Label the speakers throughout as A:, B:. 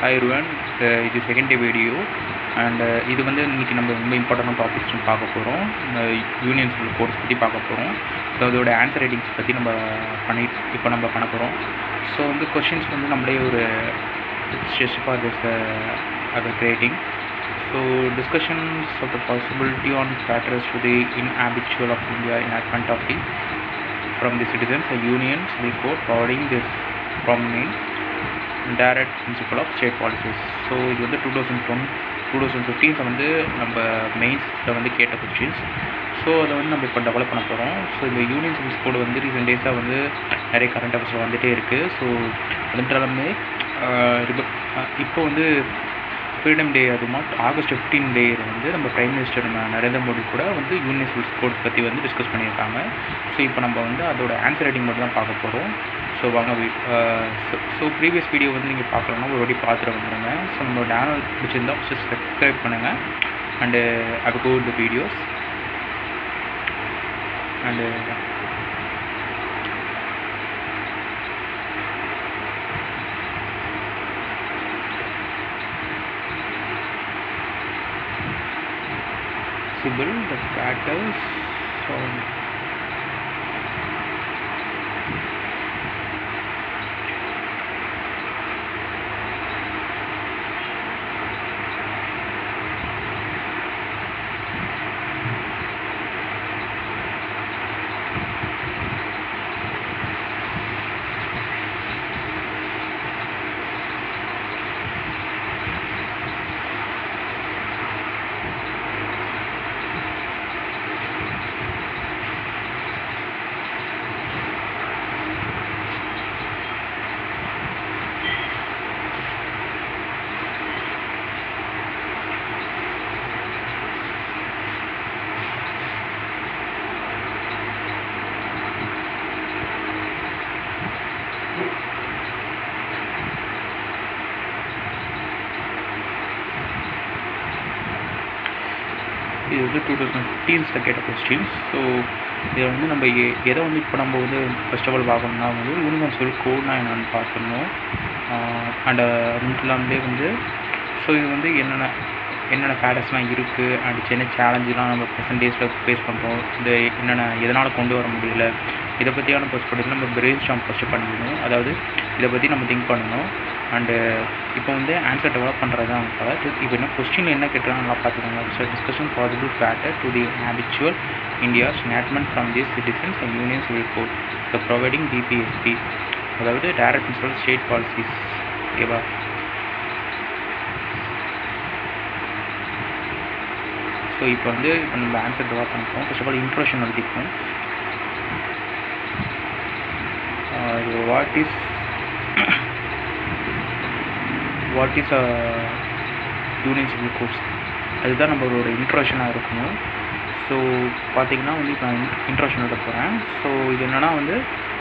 A: Hi everyone, இது second day video and இது வந்து இன்றைக்கி நம்ம ரொம்ப இம்பார்ட்டண்டான டாபிக்ஸ் பார்க்க போகிறோம். யூனியன் சிவில் கோர்ஸ் பற்றி பார்க்க போகிறோம். ஸோ அதோட ஆன்சர் ரைட்டிங்ஸ் பற்றி இப்போ நம்ம பண்ண போகிறோம். ஸோ வந்து கொஷின்ஸ் வந்து நம்மளே ஒரு ஜஸ்ட் ஃபார் திஸ் அது creating. So discussions of the possibility on factors to the inhabitual of India enactment of the from the citizens a union civil code providing this from main direct principle of state policies. So இது வந்து 2015 வந்து நம்ம மெயின்ஸில் வந்து கேட்ட questions. So அதை வந்து நம்ம இப்போ டெவலப் பண்ண போகிறோம். ஸோ இந்த யூனியன் சிவில் கோடு வந்து ரீசெண்ட் டேஸாக வந்து நிறைய கரண்ட் அஃபேர்ஸில் வந்துகிட்டே இருக்குது. ஸோ அதுன்றாலுமே இப்போ வந்து ஃப்ரீடம் டே அதுமா ஆகஸ்ட் 15 டே வந்து நம்ம பிரைம் மினிஸ்டர் நரேந்திர மோடி கூட வந்து யூனியன் சிவில் கோட்ஸ் பற்றி வந்து டிஸ்கஸ் பண்ணியிருக்காங்க. ஸோ இப்போ நம்ம வந்து அதோட ஆன்சர் ரைட்டிங் மட்டும் தான் பார்க்க போகிறோம். ஸோ வாங்க ஸோ ப்ரீவியஸ் வீடியோ வந்து நீங்கள் பார்க்கலன்னா ஒரு வாட்டி பார்த்துட்டு வந்துடுங்க. ஸோ நம்மளோட சேனல் பிடிச்சிருந்தால் சப்ஸ்கிரைப் பண்ணுங்கள் அண்டு அது கோ இந்த videos and civil the factors on இது வந்து 2015 கேட்ட கொஸ்டின்ஸ். ஸோ இதை வந்து நம்ம எதை வந்து இப்போ நம்ம வந்து ஃபர்ஸ்ட் ஆஃப் ஆல் பார்க்கணும்னா வந்து யூனியன் சிவில் கோட்னா என்னென்னு பார்க்கணும். அண்ட் அதுவும் இல்லாமலே வந்து ஸோ இது வந்து என்னென்ன ஃபேக்டர்ஸ்லாம் இருக்குது அண்ட் என்ன சேலஞ்செலாம் நம்ம ப்ரெசன்ட் டேஸில் ஃபேஸ் பண்ணுறோம், இந்த எதனால் கொண்டு வர முடியல, இதை பற்றியான பெர்ஸ்பெக்டிவ் நம்ம பிரெயின் ஸ்டார்ம் ஃபஸ்ட்டு பண்ணிக்கணும். அதாவது இதை பற்றி நம்ம திங்க் பண்ணணும். அண்டு இப்போ வந்து ஆன்சர் டெவலப் பண்ணுறது தான் இப்போ என்ன கொஸ்டின் என்ன கேட்டாலும் நல்லா பார்த்துக்கோங்க. So discussion possible factor to the habitual India's enactment from the citizens and union civil code the providing DPSP, அதாவது டைரக்ட் பிரின்சிபல் ஸ்டேட் பாலிசிஸ். ஓகேவா? ஸோ இப்போ நம்ம ஆன்சர் டெவலப் பண்ணிப்போம். ஃபர்ஸ்ட் ஆஃப் ஆல் இன்ட்ரோடக்ஷன் எழுதிப்போம். What is union civil codes, அதுதான் நம்மளோட இன்ட்ரோடக்ஷனாக இருக்கணும். So பார்த்திங்கன்னா வந்து இப்போ நான் இன்ட்ரோடக்ஷன் எழுத போகிறேன். ஸோ இது என்னென்னா வந்து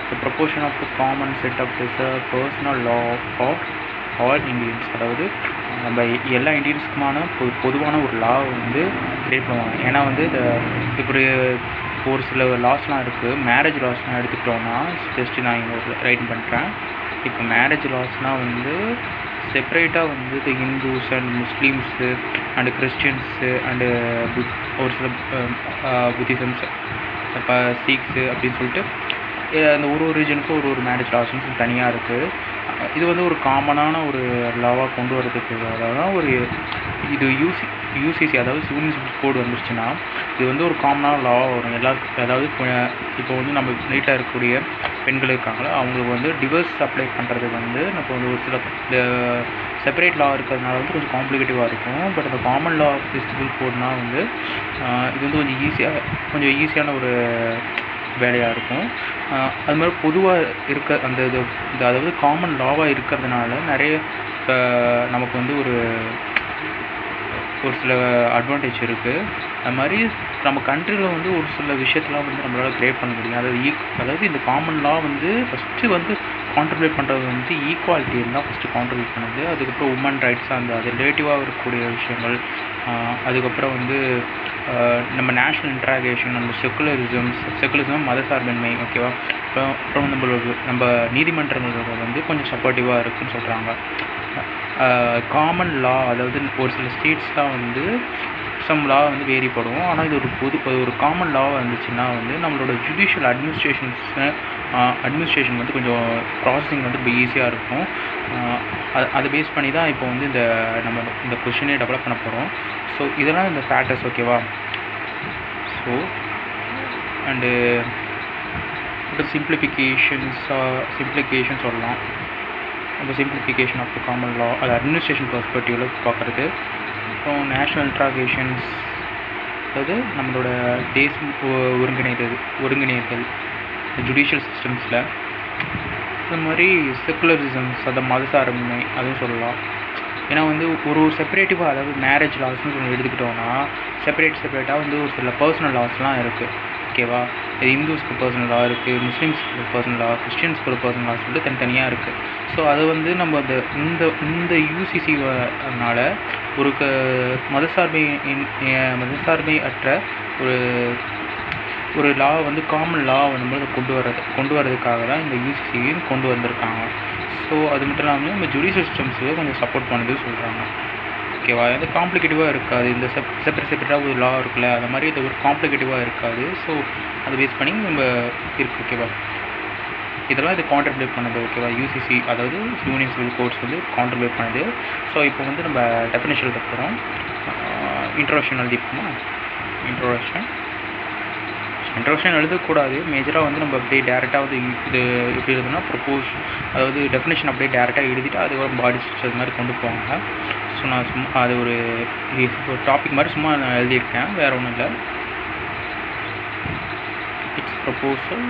A: the proportion of the common set of this personal law of all Indians, அதாவது நம்ம எல்லா இண்டியன்ஸுக்குமான பொதுவான ஒரு லா வந்து கிரியேட் பண்ணுவாங்க. ஏன்னா வந்து இப்படி ஒரு சில லாஸ்லாம் இருக்குது. மேரேஜ் லாஸ்லாம் எடுத்துக்கிட்டோன்னா ஜஸ்ட்டு நான் இங்கே ரைட் பண்ணுறேன். இப்போ மேரேஜ் லாஸ்னால் வந்து செப்பரேட்டாக வந்து Hindus and Muslims and Christians and ஒரு சில புத்திசம்ஸ் இப்போ சீக்ஸு அப்படின்னு சொல்லிட்டு அந்த ஒரு ரீஜனுக்கும் ஒரு மேரேஜ் லாஸ்ன்னு தனியாக இருக்குது. இது வந்து ஒரு காமனான ஒரு லாவாக கொண்டு வரதுக்கு அதாவது ஒரு இது யூசிசி அதாவது யூனியன் சிவில் கோடு வந்துருச்சுன்னா இது வந்து ஒரு காமனான லாவாக வரும் எல்லாருக்கும். அதாவது இப்போ வந்து நம்ம வீட்டில் இருக்கக்கூடிய பெண்கள் இருக்காங்களோ அவங்களுக்கு வந்து டிவோர்ஸ் அப்ளை பண்ணுறதுக்கு வந்து நம்ம வந்து ஒரு சில செப்பரேட் லா இருக்கிறதுனால வந்து கொஞ்சம் காம்ப்ளிகேட்டிவாக இருக்கும். பட் அந்த காமன் லா ஆஃப் சிவில் கோட்னால் வந்து இது வந்து கொஞ்சம் ஈஸியான ஒரு வேலையாக இருக்கும். அது மாதிரி பொதுவாக இருக்க அந்த அதாவது காமன் லாவாக இருக்கிறதுனால நிறைய நமக்கு வந்து ஒரு சில அட்வான்டேஜ் இருக்குது. அது மாதிரி நம்ம கண்ட்ரியில் வந்து ஒரு சில விஷயத்தெலாம் வந்து நம்மளால் கிரியேட் பண்ண முடியும். அதாவது இந்த காமன் லா வந்து ஃபஸ்ட்டு வந்து கான்ட்ரிபியூட் பண்ணுறது வந்து ஈக்குவாலிட்டி தான் ஃபஸ்ட்டு கான்ட்ரிபியூட் பண்ணுது. அதுக்கப்புறம் உமன் ரைட்ஸ் அது ரிலேட்டிவாக இருக்கக்கூடிய விஷயங்கள், அதுக்கப்புறம் வந்து நம்ம நேஷ்னல் இன்ட்ராகேஷன், நம்ம செக்குலரிசம் மதசார்பின்மை, ஓகேவா. அப்புறம் நம்ம நீதிமன்றங்கள் வந்து கொஞ்சம் சப்போர்ட்டிவாக இருக்குதுன்னு சொல்கிறாங்க. காமன் லா, அதாவது ஒரு சில ஸ்டேட்ஸ்லாம் வந்து சம் லா வந்து வேறுபடும். ஆனால் இது ஒரு காமன் லாவாக இருந்துச்சுன்னா வந்து நம்மளோட ஜுடிஷியல் அட்மினிஸ்ட்ரேஷன் வந்து கொஞ்சம் ப்ராசஸிங் வந்து ரொம்ப ஈஸியாக இருக்கும். அதை பேஸ் பண்ணி தான் இப்போ வந்து நம்ம இந்த கொஷினே டெவலப் பண்ண போகிறோம். ஸோ இதெல்லாம் இந்த ஃபேக்டர்ஸ், ஓகேவா. ஸோ அண்டு சிம்பிளிஃபிகேஷன் சொல்லலாம். நம்ம simplification of the common law, அது அட்மினிஸ்ட்ரேஷன் பெர்ஸ்பெக்டிவில் பார்க்குறது. அப்புறம் நேஷ்னல் இன்ட்ராகேஷன்ஸ், அதாவது நம்மளோட தேசம் ஒருங்கிணைத்தல் ஜுடிஷியல் சிஸ்டம்ஸில். இந்த மாதிரி செக்குலரிசம்ஸ், அதை மதசார்பின்மை, அதுவும் சொல்லலாம். ஏன்னா வந்து ஒரு செப்பரேட்டிவாக, அதாவது மேரேஜ் லாஸ்ன்னு சொல்லி எடுத்துக்கிட்டோன்னா செப்பரேட்டாக வந்து ஒரு சில பர்சனல் லாஸ்லாம் இருக்குது, ஓகேவா. இது இந்துஸ்க்கு பர்சனல் லா இருக்குது, முஸ்லீம்ஸ்க்கு ஒரு பர்சனல் லா, கிறிஸ்டியன்ஸ்க்கு ஒரு பர்சனல் லா சொல்லிட்டு தனித்தனியாக இருக்குது. ஸோ அதை வந்து நம்ம இந்த யூசிசினால ஒரு மதசார்பை அற்ற ஒரு லா வந்து காமன் லா வந்து கொண்டு வரதுக்காக தான் இந்த யூசிசியும் கொண்டு வந்திருக்காங்க. ஸோ அது மட்டும் இல்லாமல் நம்ம ஜுடிஷியல் சிஸ்டம்ஸுக்கு கொஞ்சம் சப்போர்ட் பண்ணுது சொல்கிறாங்க, ஓகேவா. அது காம்ப்ளிகேட்டிவாக இருக்காது. இந்த செப்பரேட்டாக ஒரு லா இருக்குல்ல, அது மாதிரி இது ஒரு காம்ப்ளிகேட்டிவாக இருக்காது. ஸோ அதை பேஸ் பண்ணி நம்ம இருக்குது, ஓகேவா. இதெல்லாம் இது கான்ட்ரிபியூட் பண்ணுது, ஓகேவா. யூசிசி, அதாவது யூனியன் சிவில் கோட்ஸ் வந்து கான்ட்ரிபியூட் பண்ணுது. ஸோ இப்போ வந்து நம்ம டெஃபினேஷன் எழுத போகிறோம். இன்ட்ரோடக்ஷன் எழுதிப்போமா. இன்ட்ரோடக்ஷன் எழுதக்கூடாது. மேஜராக வந்து நம்ம அப்படியே டேரெக்டாக வந்து இது எப்படி எழுதுனா ப்ரொப்போஸ், அதாவது டெஃபினேஷன் அப்படியே டேரெக்டாக எழுதிட்டு அதுக்கப்புறம் பாடி ஸ்ட்ரக்சர் மாதிரி கொண்டு போவாங்க. ஸோ நான் சும்மா அது ஒரு டாபிக் மாதிரி சும்மா நான் எழுதியிருக்கேன், வேறு ஒன்றும் இல்லை. It's proposal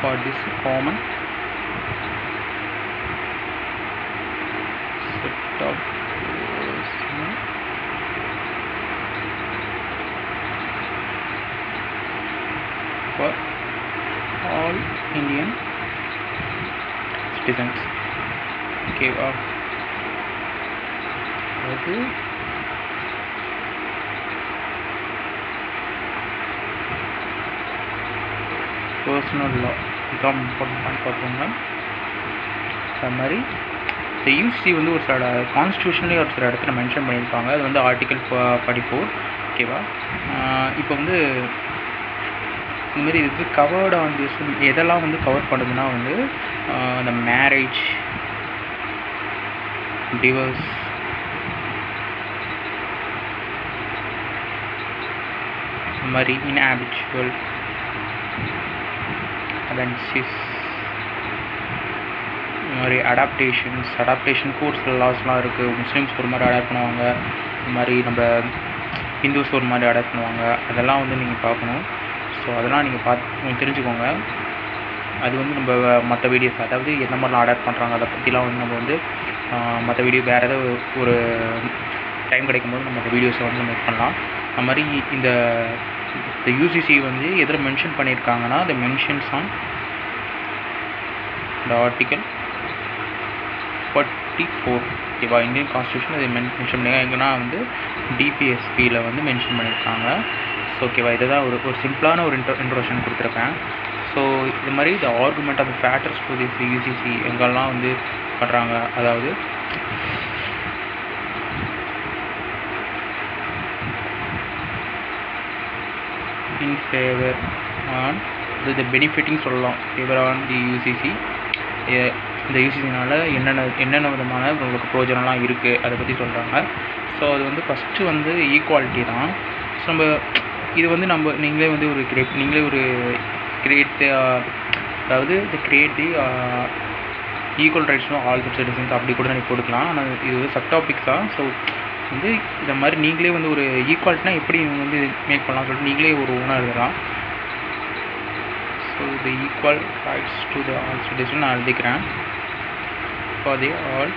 A: for this common set of for all Indian citizens, okay. அது பர்சனல் லா இதான் இம்பார்ட்டன்ட் பார்த்துக்கோங்க. அது மாதிரி இந்த யூசிசி வந்து ஒரு சில கான்ஸ்டியூஷன்லேயே ஒரு சில இடத்துல மென்ஷன் பண்ணியிருப்பாங்க. அது வந்து ஆர்டிகல் 44, ஓகேவா. இப்போ வந்து இந்த மாதிரி இதுக்கு கவர்டாக வந்து எதெல்லாம் வந்து கவர் பண்ணுதுன்னா வந்து இந்த மேரேஜ், டிவோர்ஸ், இந்த மாதிரி இன்ஹாபிச்சுவல் அடென்சிஸ், இந்த மாதிரி அடாப்டேஷனுக்கு ஒரு சில லாஸ்லாம் இருக்குது. முஸ்லீம்ஸ்க்கு ஒரு மாதிரி அடாப்ட் பண்ணுவாங்க, இந்த மாதிரி நம்ம ஹிந்துஸ் ஒரு மாதிரி அடாப்ட் பண்ணுவாங்க. அதெல்லாம் வந்து நீங்கள் பார்க்கணும். ஸோ அதெல்லாம் நீங்கள் தெரிஞ்சுக்கோங்க. அது வந்து நம்ம மற்ற வீடியோஸ், அதாவது எந்த மாதிரிலாம் அடாப்ட் பண்ணுறாங்க அதை பற்றிலாம் வந்து நம்ம வந்து மற்ற வீடியோ வேறு ஏதாவது ஒரு டைம் கிடைக்கும்போது நம்ம அந்த வீடியோஸை வந்து நம்ம பண்ணலாம். அது மாதிரி இந்த யூசிசி வந்து எதில் மென்ஷன் பண்ணியிருக்காங்கன்னா the mentions on the article 44, ஓகேவா. இந்தியன் கான்ஸ்டியூஷன் இதை மென்ஷன் பண்ணியிருக்காங்க. எங்கன்னா வந்து டிபிஎஸ்பியில் வந்து மென்ஷன் பண்ணியிருக்காங்க. ஸோ ஓகேவா, இதை தான் ஒரு சிம்பிளான ஒரு இன்ட்ரோடக்ஷன் கொடுத்துருக்கேன். ஸோ இது மாதிரி the argument of factors to this UCC எங்கெல்லாம் வந்து பண்ணுறாங்க, அதாவது in favor on the benefiting சொல்லலாம், favor on the UCC. இந்த யூசிசினால் என்னென்ன விதமான உங்களுக்கு ப்ரோஜனம்லாம் இருக்குது அதை பற்றி சொல்கிறாங்க. ஸோ அது வந்து ஃபஸ்ட்டு வந்து ஈக்குவாலிட்டி தான். ஸோ நம்ம இது வந்து நீங்களே வந்து ஒரு கிரியேட் அதாவது create the equal rights of all the citizens அப்படி கூட நீங்கள் கொடுக்கலாம். ஆனால் இது வந்து சப் டாபிக்ஸ் தான். ஸோ வந்து இந்த மாதிரி நீங்களே வந்து ஒரு ஈக்குவாலிட்டினா எப்படி நீங்கள் வந்து மேக் பண்ணலாம் சொல்லிட்டு நீங்களே ஒரு ஓனாக எழுதலாம். So the equal rights to the all citizen நான் எழுதிக்கிறேன். For the all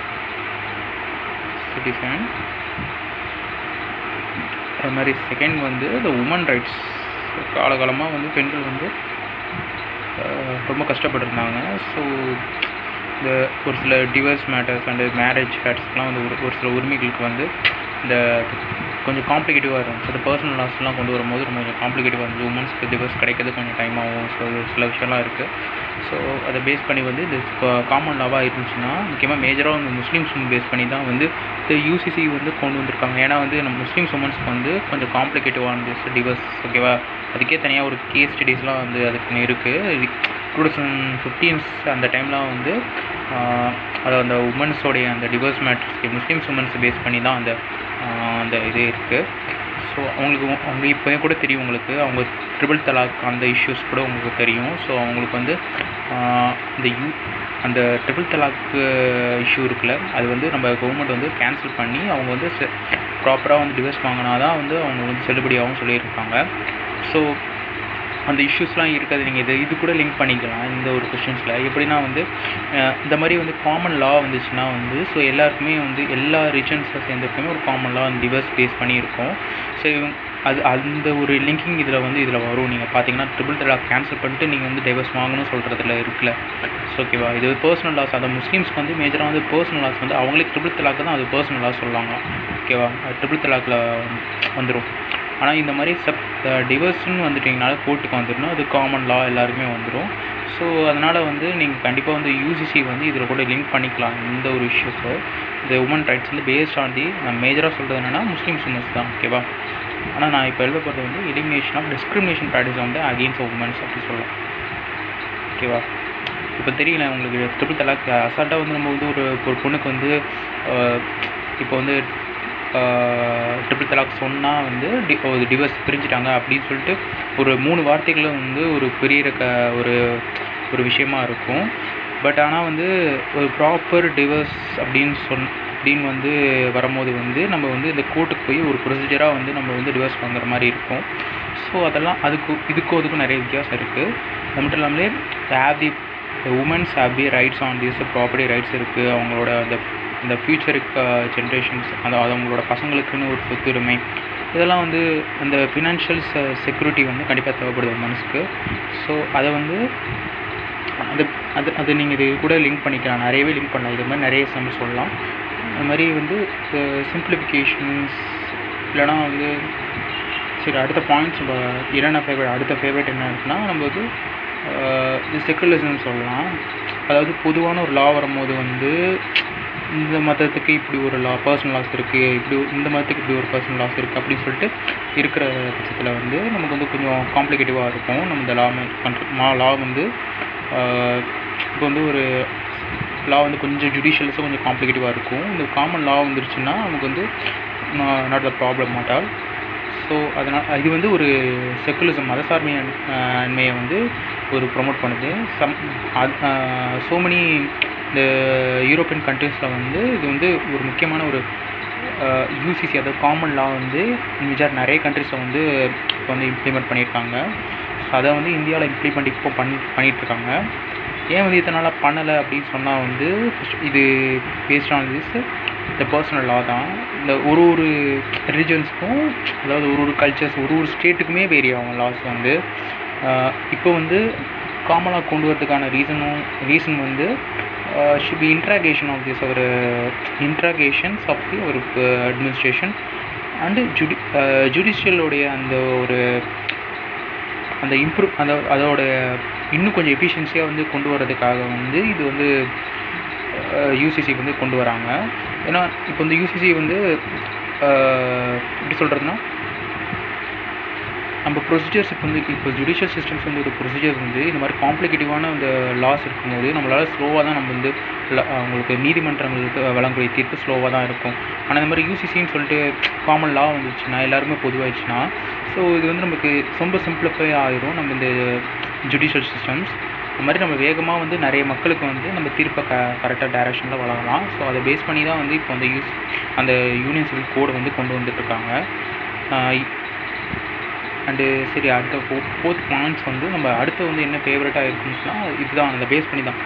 A: citizen. அது மாதிரி செகண்ட் வந்து த உமன் ரைட்ஸ். காலகாலமாக வந்து பெண்கள் வந்து ரொம்ப கஷ்டப்பட்டுருந்தாங்க. ஸோ இந்த ஒரு சில டிவோர்ஸ் மேட்டர்ஸ் அண்டு மேரேஜ் ஃபேக்ட்ஸ்லாம் வந்து ஒரு சில உரிமைகளுக்கு வந்து இந்த கொஞ்சம் காம்ப்ளிகேட்டிவாக இருந்துச்சு. அந்த பர்சனல் லாஸ்லாம் கொண்டு வரும்போது ரொம்ப கொஞ்சம் காம்ப்ளிகேட்டிவாக இருந்துச்சு. உமன்ஸ்க்கு டிவோர்ஸ் கிடைக்கிறது கொஞ்சம் டைம் ஆகும். ஸோ சில விஷயம்லாம் இருக்குது. ஸோ அதை பேஸ் பண்ணி வந்து இந்த காமன் லாவாக இருந்துச்சுன்னா முக்கியமாக மேஜராக வந்து முஸ்லீம்ஸ் பேஸ் பண்ணி தான் வந்து இந்த யூசிசி வந்து கொண்டு வந்திருக்காங்க. ஏன்னா வந்து நம்ம முஸ்லீம்ஸ் உமன்ஸ்க்கு வந்து கொஞ்சம் காம்ப்ளிகேட்டிவாக இருந்துச்சு டிவோர்ஸ். ஓகேவா, அதுக்கே தனியாக ஒரு கேஸ் ஸ்டடீஸ்லாம் வந்து அதுக்குன்னு இருக்குது. 2015 அந்த டைம்லாம் வந்து அது அந்த உமன்ஸோடைய அந்த டிவோர்ஸ் மேட்டர்ஸ்க்கு முஸ்லீம்ஸ் உமன்ஸை பேஸ் பண்ணி தான் அந்த இது இருக்குது. ஸோ அவங்க இப்போயே கூட தெரியும் உங்களுக்கு, அவங்க ட்ரிபிள் தலாக் அந்த இஷ்யூஸ் கூட உங்களுக்கு தெரியும். ஸோ அவங்களுக்கு வந்து அந்த ட்ரிபிள் தலாக் இஷ்யூ இருக்குல்ல, அது வந்து நம்ம கவர்மெண்ட் வந்து கேன்சல் பண்ணி அவங்க வந்து ப்ராப்பராக வந்து டிவோர்ஸ் வாங்கினா தான் வந்து அவங்க வந்து செல்லுபடியாகவும் சொல்லியிருக்காங்க. ஸோ அந்த இஷ்யூஸ்லாம் இருக்குது. நீங்கள் இது கூட லிங்க் பண்ணிக்கலாம் இந்த ஒரு கொஸ்டின்ஸில். எப்படின்னா வந்து இந்த மாதிரி வந்து காமன் லா வந்துச்சுன்னா வந்து ஸோ எல்லாருக்குமே வந்து எல்லா ரீஜன்ஸில் சேர்ந்துருக்குமே ஒரு காமன் லா டிவோர்ஸ் பேஸ் பண்ணி இருக்கும். ஸோ அந்த ஒரு லிங்கிங் இதில் வரும். நீங்கள் பார்த்தீங்கன்னா ட்ரிபிள் தலாக் கேன்சல் பண்ணிட்டு நீங்கள் வந்து டைவர்ஸ் வாங்கணும்னு சொல்கிறதுல இருக்குல்ல. ஸோ ஓகேவா, இது பர்சனல் லாஸ். அந்த முஸ்லீம்ஸ்க்கு வந்து மேஜராக வந்து பர்சனல் லாஸ் வந்து அவங்களே ட்ரிபிள் தலாக்கு தான் அது பர்சனல் லாஸ் சொல்லுவாங்க. ஓகேவா, ட்ரிபிள் தலாக்கில் வந்துடும். ஆனால் இந்த மாதிரி டிவோர்ஸ்ன்னு வந்துட்டிங்கனால கோர்ட்டுக்கு வந்துடணும், அது காமன் லா எல்லாருக்குமே வந்துடும். ஸோ அதனால் வந்து நீங்கள் கண்டிப்பாக வந்து யூசிசி வந்து இதில் கூட லிங்க் பண்ணிக்கலாம் இந்த ஒரு இஷ்யூஸை. இந்த உமன் ரைட்ஸ் வந்து பேஸ்ட் ஆன் நான் மேஜராக சொல்கிறது என்னென்னா முஸ்லீம்ஸ் உமன்ஸ் தான். ஓகேவா, ஆனால் நான் இப்போ எழுத போகிறது வந்து எலிமினேஷன் ஆஃப் டிஸ்கிரிமினேஷன் ப்ராக்டிஸ் வந்து அகெயின்ஸ்ட் உமன்ஸ் அப்படி சொல்லலாம். ஓகேவா, இப்போ தெரியல உங்களுக்கு ட்ரிபிள் தலாக் அசால்ட்டாக வந்து நம்ம வந்து ஒரு பொண்ணுக்கு வந்து இப்போ வந்து ட்ரிபிள் தலாக் சொன்னால் வந்து டிவோர்ஸ் பிரிஞ்சுட்டாங்க அப்படின்னு சொல்லிட்டு ஒரு 3 வார்த்தைகளும் வந்து ஒரு பெரிய ஒரு விஷயமா இருக்கும். பட் ஆனால் வந்து ஒரு ப்ராப்பர் டிவோர்ஸ் அப்படின்னு வந்து வரும்போது வந்து நம்ம வந்து இந்த கோர்ட்டுக்கு போய் ஒரு ப்ரொசீஜராக வந்து நம்ம வந்து டிவோர்ஸ் வாங்குற மாதிரி இருக்கும். ஸோ அதெல்லாம் அதுக்கும் நிறைய வித்தியாசம் இருக்குது. அது மட்டும் இல்லாமலே womens have the rights on this property rights இருக்குது. அவங்களோட இந்த ஃப்யூச்சருக்கு ஜென்ரேஷன்ஸ் அவங்களோட பசங்களுக்குன்னு ஒரு சொத்துரிமை, இதெல்லாம் வந்து அந்த ஃபினான்ஷியல் செக்யூரிட்டி வந்து கண்டிப்பாக தேவைப்படுது மனசுக்கு. ஸோ அதை வந்து அது நீங்கள் இது கூட லிங்க் பண்ணிக்கலாம், நிறையவே லிங்க் பண்ணலாம். இது மாதிரி நிறைய எக்ஸாம்பிள் சொல்லலாம். அது மாதிரி வந்து சிம்பிளிஃபிகேஷன்ஸ் இல்லைனா வந்து சரி அடுத்த பாயிண்ட்ஸ் என்னென்ன அடுத்த ஃபேவரட் என்ன இருக்குன்னா நம்ம வந்து செக்குலரிசம் சொல்லலாம். அதாவது பொதுவான ஒரு லா வரும்போது வந்து இந்த மதத்துக்கு இப்படி ஒரு பர்சனல் லாஸ் இருக்குது, இந்த மதத்துக்கு இப்படி ஒரு பர்சனல் லாஸ் இருக்குது அப்படின்னு சொல்லிட்டு இருக்கிற பட்சத்தில் வந்து நமக்கு வந்து கொஞ்சம் காம்ப்ளிகேட்டிவாக இருக்கும். நம்ம இந்த லா வந்து இப்போ வந்து ஒரு லா வந்து கொஞ்சம் ஜுடிஷியல்ஸும் கொஞ்சம் காம்ப்ளிகேட்டிவாக இருக்கும். இந்த காமன் லா வந்துருச்சுன்னா நமக்கு வந்து not the problem at all. So அதனால் இது வந்து ஒரு செக்குலரிசம் மதசார்மையை வந்து ஒரு ப்ரொமோட் பண்ணுது. ஸோ மெனி இந்த யூரோப்பியன் கண்ட்ரீஸில் வந்து இது வந்து ஒரு முக்கியமான ஒரு யூசிசி அதாவது காமன் லா வந்து நிறைய கண்ட்ரீஸில் வந்து இப்போ வந்து இம்ப்ளிமெண்ட் பண்ணியிருக்காங்க. ஸோ அதை வந்து இந்தியாவில் இம்ப்ளிமெண்ட் இப்போ பண்ணிகிட்ருக்காங்க. ஏன் வந்து இத்தனை நாளாக பண்ணலை அப்படின்னு சொன்னால் வந்து இது பேஸ்ட் ஆன் திஸ் இந்த பர்சனல் லா தான். இந்த ஒரு ரிலிஜன்ஸுக்கும் அதாவது ஒரு கல்ச்சர்ஸ் ஒரு ஸ்டேட்டுக்குமே வேரி ஆகும் லாஸ் வந்து. இப்போ வந்து காமனாக கொண்டு வரதுக்கான ரீசன் வந்து should be interrogation of this our interrogations of the our administration and judicial உடைய அந்த ஒரு அந்த இம்ப்ரூவ் அதோட இன்னும் கொஞ்சம் எஃபிஷியன்சியாக வந்து கொண்டு வரதுக்காக வந்து இது வந்து யூசிசி வந்து கொண்டு வராங்க. ஏன்னா இப்போ இந்த யூசிசி வந்து எப்படி சொல்கிறதுனா நம்ம ப்ரொசீஜர்ஸ் இப்போ ஜுடிஷியல் சிஸ்டம்ஸ் வந்து ஒரு ப்ரொசீஜர் வந்து இந்த மாதிரி காம்ப்ளிகேட்டிவான அந்த லாஸ் இருக்கும்போது நம்மளால் ஸ்லோவாக தான் நம்ம வந்து அவங்களுக்கு நீதிமன்றங்களுக்கு வழங்கக்கூடிய தீர்ப்பு ஸ்லோவாக தான் இருக்கும். ஆனால் இந்த மாதிரி யூசிசின்னு சொல்லிட்டு காமன் லா வந்துச்சுன்னா எல்லாருமே பொதுவாகிடுச்சுன்னா ஸோ இது வந்து நமக்கு ரொம்ப சிம்பிளிஃபை ஆகிரும் நம்ம இந்த ஜுடிஷியல் சிஸ்டம்ஸ். அது மாதிரி நம்ம வேகமாக வந்து நிறைய மக்களுக்கு வந்து நம்ம தீர்ப்பை கரெக்டாக டைரக்ஷனில் வழங்கலாம். ஸோ அதை பேஸ் பண்ணி தான் வந்து இப்போ அந்த யூனியன் சிவில் கோடு வந்து கொண்டு வந்துட்டுருக்காங்க. அண்டு சரி அடுத்த ஃபோர்த் பாயிண்ட்ஸ் வந்து நம்ம அடுத்து வந்து என்ன ஃபேவரட்டாக இருக்குன்னு இதுதான் அதை பேஸ் பண்ணி தான்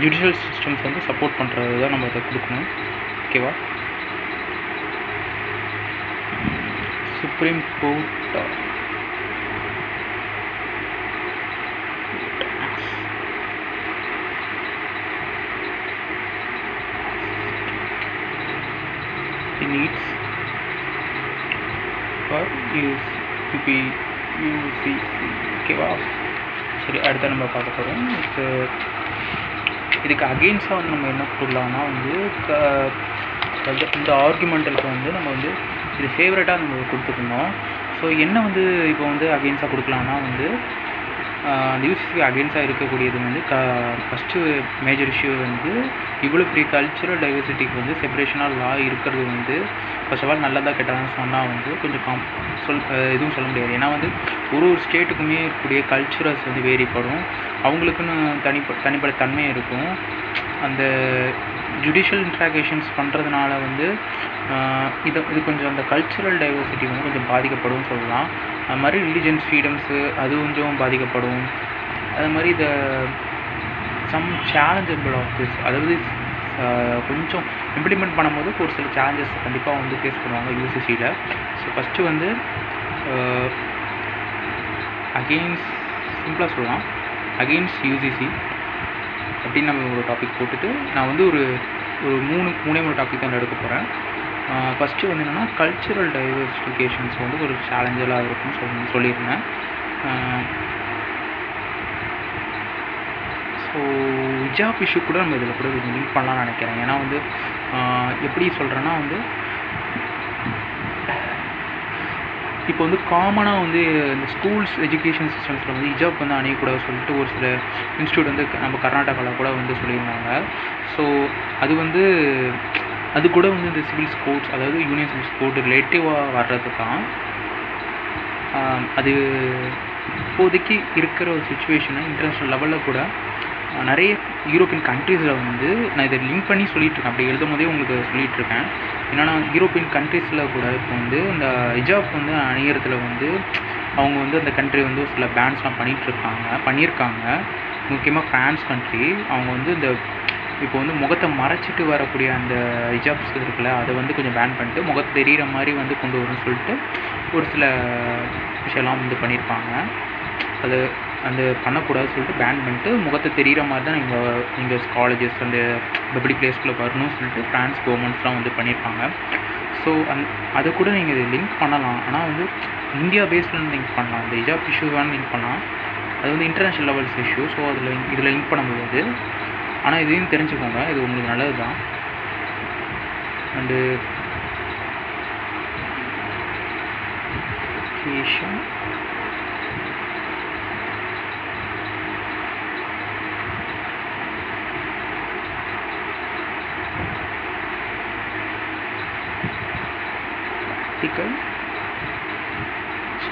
A: ஜுடிஷியல் சிஸ்டம்ஸ் வந்து சப்போர்ட் பண்ணுறது தான் நம்ம அதை கொடுக்கணும். ஓகேவா, supreme court needs for UCC. ஓகேவா? சரி, அடுத்த நம்ம பார்க்க போகிறோம். இதுக்கு அகெயின்ஸ்டாக வந்து நம்ம என்ன கொடுக்கலாம்னா வந்து இந்த ஆர்குமெண்டலுக்கு வந்து நம்ம வந்து இது ஃபேவரட்டாக நம்ம கொடுத்துருந்தோம். ஸோ என்ன வந்து இப்போ வந்து அகெயின்ஸ்டாக கொடுக்கலாம்னா வந்து அந்த யூசிசிக்கு அகெயின்ஸ்டாக இருக்கக்கூடியது வந்து ஃபஸ்ட்டு மேஜர் இஷ்யூ வந்து இவ்வளோ பெரிய கல்ச்சுரல் டைவர்சிட்டிக்கு வந்து செப்பரேஷனாக லா இருக்கிறது வந்து ஃபர்ஸ்ட் ஆஃப் ஆல் நல்லதாக கெட்டதான்னு சொன்னால் வந்து கொஞ்சம் எதுவும் சொல்ல முடியாது. ஏன்னா வந்து ஒரு ஸ்டேட்டுக்குமே இருக்கக்கூடிய கல்ச்சுரல்ஸ் வந்து வேறுபடும், அவங்களுக்குன்னு தனிப்பட்ட தன்மை இருக்கும். அந்த ஜுடிஷியல் இன்ட்ராகேஷன்ஸ் பண்ணுறதுனால வந்து இது கொஞ்சம் அந்த கல்ச்சுரல் டைவர்சிட்டி வந்து கொஞ்சம் பாதிக்கப்படும் சொல்லலாம். அது மாதிரி ரிலீஜியன்ஸ் ஃப்ரீடம்ஸு அது கொஞ்சம் பாதிக்கப்படும். அது மாதிரி சம் சேலஞ்சபிள் ஆஃப் திஸ், அதாவது கொஞ்சம் இம்ப்ளிமெண்ட் பண்ணும்போது ஒரு சில சேலஞ்சஸ் கண்டிப்பாக வந்து ஃபேஸ் பண்ணுவாங்க யூசிசியில். ஸோ ஃபஸ்ட்டு வந்து சிம்பிளாக சொல்லலாம் அகெயின்ஸ்ட் யூசிசி அப்படின்னு நம்ம ஒரு டாபிக் போட்டுட்டு நான் வந்து ஒரு மூணே டாபிக் தான் எடுக்க போகிறேன். ஃபஸ்ட்டு வந்து என்னென்னா கல்ச்சுரல் டைவர்சிஃபிகேஷன்ஸ் வந்து ஒரு சேலஞ்சலாக இருக்குன்னு சொல்லியிருந்தேன். ஸோ ஹிஜாப் இஷ்யூ கூட நம்ம இதில் கூட லிங்க் பண்ணலாம்னு நினைக்கிறேன். ஏன்னா வந்து எப்படி சொல்கிறேன்னா வந்து இப்போ வந்து காமனாக வந்து இந்த ஸ்கூல்ஸ் எஜுகேஷன் சிஸ்டம்ஸில் வந்து ஹிஜாப் வந்து அணியக்கூடாது சொல்லிட்டு ஒரு சில இன்ஸ்டியூட் வந்து நம்ம கர்நாடகாவில் கூட வந்து சொல்லியிருந்தாங்க. ஸோ அது கூட வந்து இந்த சிவில் கோட்ஸ், அதாவது யூனியன் சிவில் கோட் ரிலேட்டிவாக வர்றது தான். அது இப்போதைக்கு இருக்கிற ஒரு சுச்சுவேஷனை இன்டர்நேஷ்னல் லெவலில் கூட நிறைய யூரோப்பியன் கண்ட்ரீஸில் வந்து நான் இதை லிங்க் பண்ணி சொல்லிகிட்ருக்கேன், அப்படி எழுதும் போதே உங்களுக்கு சொல்லிகிட்ருக்கேன். என்னென்னா யூரோப்பியன் கண்ட்ரீஸில் கூட இப்போ வந்து இந்த ஹிஜாப் வந்து அணிகிறதுல வந்து அவங்க வந்து அந்த கண்ட்ரி வந்து சில பேன்ஸ்லாம் பண்ணியிருக்காங்க. முக்கியமாக ஃப்ரான்ஸ் கண்ட்ரி அவங்க வந்து இப்போ வந்து முகத்தை மறைச்சிட்டு வரக்கூடிய அந்த ஹிஜாப்ஸ் இருக்குல்ல, அதை வந்து கொஞ்சம் பேன் பண்ணிட்டு முகத்தை தெரிகிற மாதிரி வந்து கொண்டு வரணும்னு சொல்லிட்டு ஒரு சில விஷயம்லாம் வந்து பண்ணியிருப்பாங்க. அது பண்ணக்கூடாதுன்னு சொல்லிட்டு பேன் பண்ணிட்டு முகத்தை தெரிகிற மாதிரி தான் நீங்கள் காலேஜஸ் அந்த பப்ளிக் பிளேஸ்க்குள்ளே வரணும்னு சொல்லிட்டு ஃப்ரான்ஸ் கவர்மெண்ட்ஸ்லாம் வந்து பண்ணியிருப்பாங்க. ஸோ அதை கூட நீங்கள் இதை லிங்க் பண்ணலாம். ஆனால் வந்து இந்தியா பேஸ்டில் லிங்க் பண்ணலாம், இந்த ஹிஜாப் இஷ்யூவான லிங்க் பண்ணலாம். அது வந்து இன்டர்நேஷ்னல் லெவல்ஸ் இஷ்யூ. ஸோ இதில் லிங்க் பண்ண முடியாது. ஆனால் இதையும் தெரிஞ்சுக்கோங்க, இது உங்களுக்கு நல்லது தான். அண்டு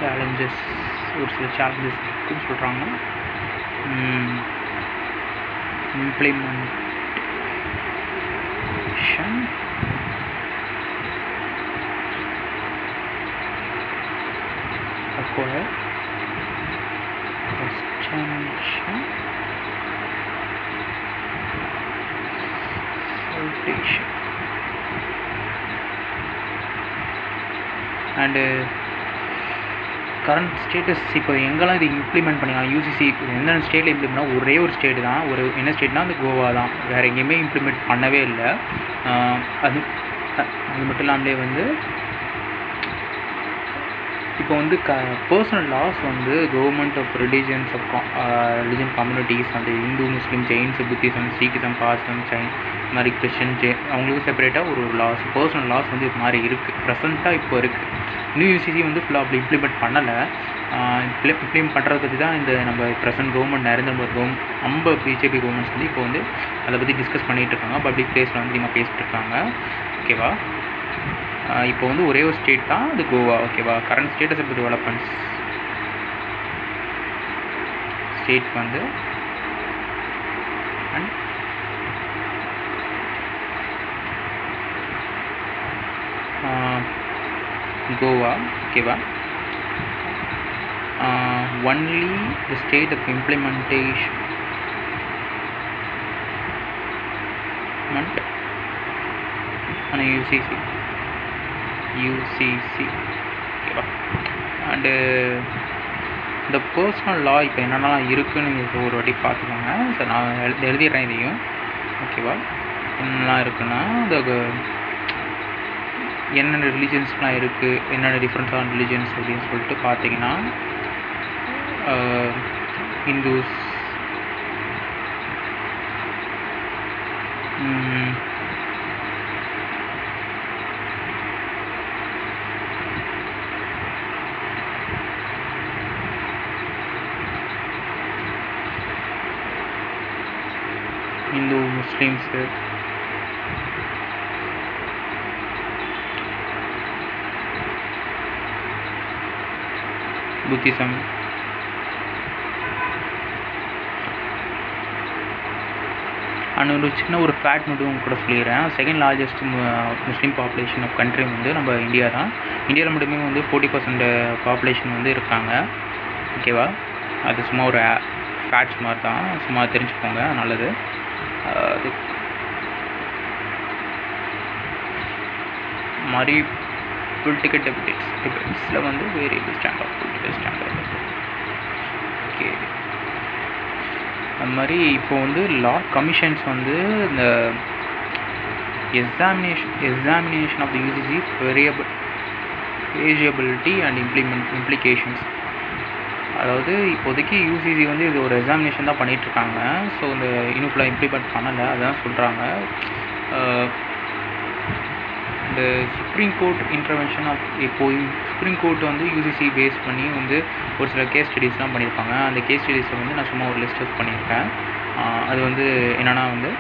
A: சேலஞ்சஸ், ஒரு சில சேலஞ்சஸ் இருக்குன்னு சொல்கிறாங்க. implementation, acquire, extension, saltation and current status. இப்போ எங்கெல்லாம் இது இம்ப்ளிமெண்ட் பண்ணிக்கலாம் யூசிசி எந்த ஸ்டேட்டில் இம்ப்ளிமெண்ட் பண்ணால் ஒரே ஒரு ஸ்டேட்டு தான், என்ன ஸ்டேட்னால் அந்த கோவா தான், வேறு எங்கேயுமே இம்ப்ளிமெண்ட் பண்ணவே இல்லை. அது மட்டும் இல்லாமலே வந்து இப்போ வந்து பர்சனல் லாஸ் வந்து கவர்மெண்ட் ஆஃப் ரிலீஜியன் கம்யூனிட்டிஸ், அந்த இந்து, முஸ்லீம், ஜெயின்ஸ், புத்திசம், சீக்கிசம், பார்சம், இந்த மாதிரி கிறிஸ்டின், அவங்களுக்கு செப்பரேட்டாக ஒரு லாஸ், பர்சனல் லாஸ் வந்து இது மாதிரி இருக்குது ப்ரெசண்ட்டாக இப்போ இருக்குது. இன்னும் யூசிசி வந்து ஃபுல்லாக அப்படி இம்ப்ளிமெண்ட் பண்ணலை. இம்ப்ளிமெண்ட் பண்ணுறத பற்றி தான் இந்த நம்ம present government Narendra Modi BJP governments வந்து இப்போ வந்து அதை பற்றி டிஸ்கஸ் பண்ணிகிட்டு இருக்காங்க. பப்ளிக் பிளேஸில் வந்து அதிகமாக பேசிகிட்டு இருக்காங்க. ஓகேவா? இப்போ வந்து ஒரே ஒரு ஸ்டேட் தான், அது கோவா. ஓகேவா? Current status of developments state வந்து அண்ட் கோவா. ஓகேவா? Only the state of implementation on UCC. ஓகேவா? அண்டு இந்த பர்சனல் லா இப்போ என்னென்னலாம் இருக்குதுன்னு நீங்கள் ஒரு வாட்டி பார்த்துக்கோங்க. ஸோ நான் எழுதிடுறேன் இதையும். ஓகேவா? என்னெல்லாம் இருக்குன்னா இந்த என்னென்ன ரிலீஜன்ஸ்லாம் இருக்குது, என்னென்ன டிஃப்ரெண்ட்டான ரிலீஜன்ஸ் அப்படின்னு சொல்லிட்டு பார்த்தீங்கன்னா Hindus, Hindu, Muslims, Buddhism, and ஒரு சின்ன ஒரு ஃபேக்ட் மட்டும் கூட சொல்லிடுறேன். Second largest Muslim population of country வந்து நம்ம இந்தியா தான். இந்தியாவில் மட்டுமே வந்து 40% பாப்புலேஷன் வந்து இருக்காங்க. ஓகேவா? அது சும்மா ஒரு ஃபேக்ட்ஸ் மாதிரி தான், சும்மா தெரிஞ்சுக்கோங்க, நல்லது. அது மாதிரி பொலிட்டிக்கல் டிபேட்ஸில் வந்து variable standard, political standard. Okay, அது மாதிரி இப்போ வந்து லா கமிஷன்ஸ் வந்து இந்த examination of the UGC variability and implications. அதாவது இப்போதைக்கு யூசிசி வந்து இது ஒரு எக்ஸாமினேஷன் தான் பண்ணிகிட்ருக்காங்க. ஸோ இந்த இன்னும் ஃபுல்லாக இம்ப்ளிமெண்ட் பண்ணலை, அதுதான் சொல்கிறாங்க. இந்த சுப்ரீம் கோர்ட் இன்டர்வென்ஷன் ஆஃப் இப்போது சுப்ரீம் கோர்ட் வந்து யூசிசி பேஸ் பண்ணி வந்து ஒரு சில கேஸ் ஸ்டடீஸ்லாம் பண்ணியிருப்பாங்க. அந்த கேஸ் ஸ்டடீஸை வந்து நான் சும்மா ஒரு லிஸ்ட் அவுட் பண்ணியிருக்கேன். அது வந்து என்னென்னா வந்து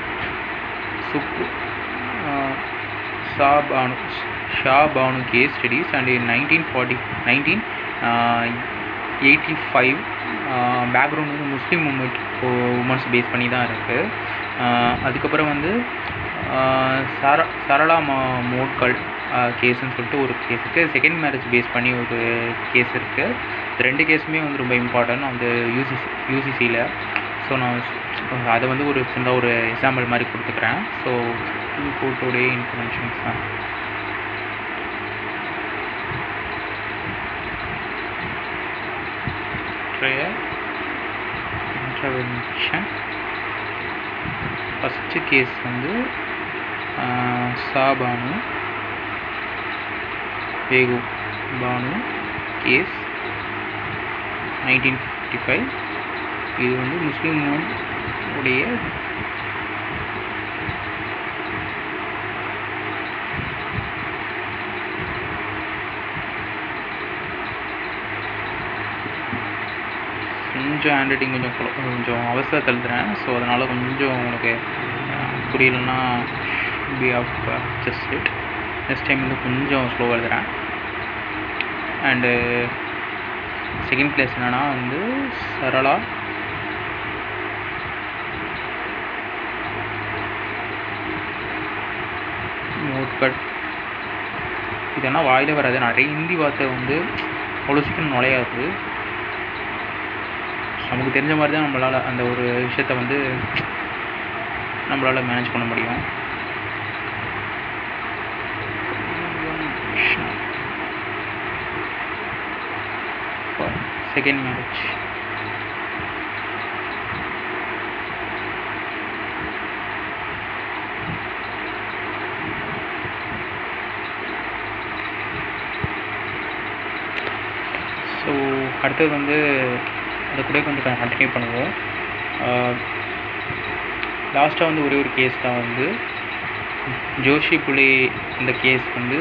A: Shah Bano case studies and 1985 background வந்து முஸ்லீம் உமன்ஸ் பேஸ் பண்ணி தான் இருக்குது. அதுக்கப்புறம் வந்து சரளா மோட்கல் கேஸுன்னு சொல்லிட்டு ஒரு கேஸ் இருக்குது. செகண்ட் மேரேஜ் பேஸ் பண்ணி ஒரு கேஸ் இருக்குது. இந்த 2 கேஸுமே வந்து ரொம்ப இம்பார்ட்டன்ட் அந்த யூசிசியில். ஸோ நான் அதை வந்து ஒரு சின்ன ஒரு எக்ஸாம்பிள் மாதிரி கொடுத்துக்கிறேன். ஸோ சுப்ரீம் கோர்ட்டோடைய இன்ஃபர்மேஷன்ஸ் தான். இன்டர்வென்ஷன் ஃபஸ்ட்டு கேஸ் வந்து பானு வேகு பானு கேஸ் 1955. இது வந்து முஸ்லீம் உடைய கொஞ்சம் ஹேண்ட் ரைட்டிங் கொஞ்சம் அவசரத்தில் எழுதுறேன். ஸோ அதனால் கொஞ்சம் உங்களுக்கு புரியலன்னா be of just it. Next time வந்து கொஞ்சம் ஸ்லோவாக எழுதுறேன். அண்டு செகண்ட் பிளேஸ் என்னென்னா வந்து சரளா மோட்கட். இதெல்லாம் வாயிலே வராது. நிறைய ஹிந்தி வார்த்தை வந்து அவ்வளோ சீக்கிரம் நுழையாது. நமக்கு தெரிஞ்ச மாதிரி தான் நம்மளால் அந்த ஒரு விஷயத்தை வந்து நம்மளால் மேனேஜ் பண்ண முடியும். செகண்ட் மேரேஜ் ஸோ அடுத்தது வந்து அதை கூட கொஞ்சம் கண்டினியூ பண்ணுவோம். லாஸ்ட்டாக வந்து ஒரே ஒரு கேஸ் தான் வந்து ஜோஷி புலே. இந்த கேஸ் வந்து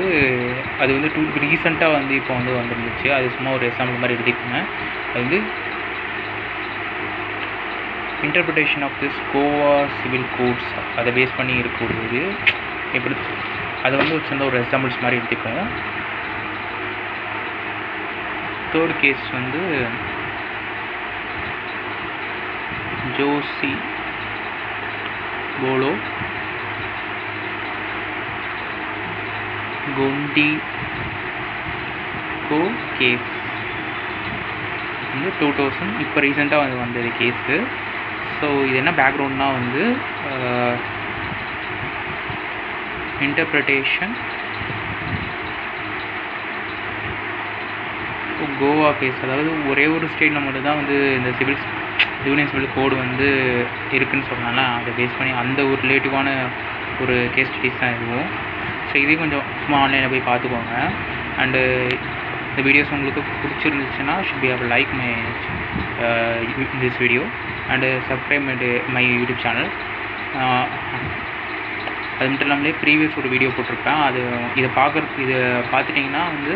A: அது வந்து ரீசெண்டாக வந்து இப்போ வந்து வந்துருந்துச்சு. அது சும்மா ஒரு எக்ஸாம்பிள் மாதிரி எழுதிக்கோங்க. அது வந்து interpretation of this Goa civil codes அதை பேஸ் பண்ணி இருக்கக்கூடியது. எப்படி அதை வந்து ஒரு சின்ன ஒரு எக்ஸாம்பிள்ஸ் மாதிரி எடுத்துப்போம். தேர்ட் கேஸ் வந்து ஜோசி போலோ கோண்டி கோ கேஸ் வந்து 2000 இப்போ ரீசெண்டாக வந்து வந்தது கேஸு. ஸோ இது என்ன பேக்ரவுண்ட்னால் வந்து இன்டர்பிரிட்டேஷன் கோவா கேஸ். அதாவது ஒரே ஒரு ஸ்டேட்டில் மட்டும் தான் வந்து இந்த யூனியன் சிவில் கோடு வந்து இருக்குதுன்னு சொன்னால அதை பேஸ் பண்ணி அந்த ஒரு ரிலேட்டிவான ஒரு கேஸ் ஸ்டடீஸ் தான் இதுவும். ஸோ இதையும் கொஞ்சம் சும்மா ஆன்லைனில் போய் பார்த்துக்கோங்க. அண்டு இந்த வீடியோஸ் உங்களுக்கு பிடிச்சிருந்துச்சுன்னா should be how like my this video and subscribe my YouTube channel. அது மட்டும் இல்லாமலே ப்ரீவியஸ் ஒரு வீடியோ போட்டிருப்பேன், அது இதை பார்த்துட்டிங்கன்னா வந்து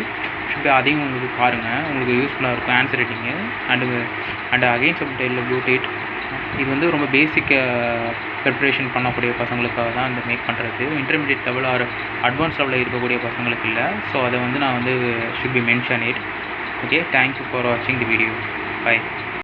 A: அதையும் உங்களுக்கு பாருங்கள், உங்களுக்கு யூஸ்ஃபுல்லாக இருக்கும் answer writing. And again சப்டைல் about it. இது வந்து ரொம்ப பேசிக் ப்ரிப்ரேஷன் பண்ணக்கூடிய பசங்களுக்காக தான் இந்த மேக் பண்ணுறது. இன்டர்மீடியட் லெவல் ஆர் அட்வான்ஸ் லெவலில் இருக்கக்கூடிய பசங்களுக்கு இல்லை. ஸோ அதை வந்து நான் வந்து should be mention it. Okay, thank you for வாட்சிங் தி வீடியோ. பை.